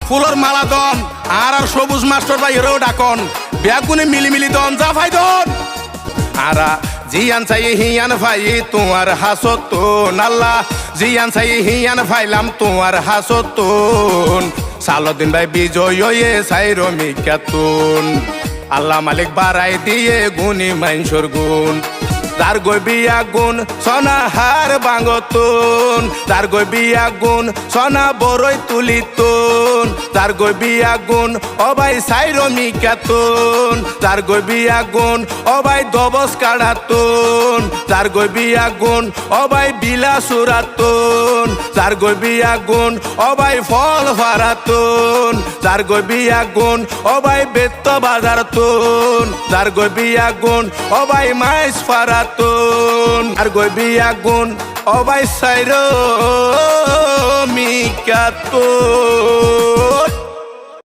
floor মালা দন আর সবুজ master ভাই এরও ডাকন ব্যাগুনে মিলিমিলি দন যা ভাই দন আরা জিয়ান চাই হিয়ান ভাই তোমার হাসতুন আল্লাহ জিয়ান চাই হিয়ান ভাইলাম তোমার হাসতুন সালদিন ভাই বিজয় হয়ে সাইর মিকাতুন আল্লাহ মালিক বাড়াই দিয়ে গুণী মাইনসর গুণ তার গই বিয়া গুণ সোনা হার বাঙ্গতুন তার গই বিয়া গুণ সোনা বড়ই তুলিতুন তার গই বিয়া গুণ অবাই সাইর মিকাতুন তার গই বিয়া গুণ অবাই দবস কাড়াতুন তার গই বিয়া গুণ অবাই বিলা সুরাতুন তার গই বিয়া গুণ অবাই ফল ফারাতুন তার গই বিয়া গুণ অবাই বেত্ত বাজারতুন তার গই বিয়া গুণ অবাই মাইস ফারাতুন আর গই বিয়া গুণ অবাই সাইর মিকাতুন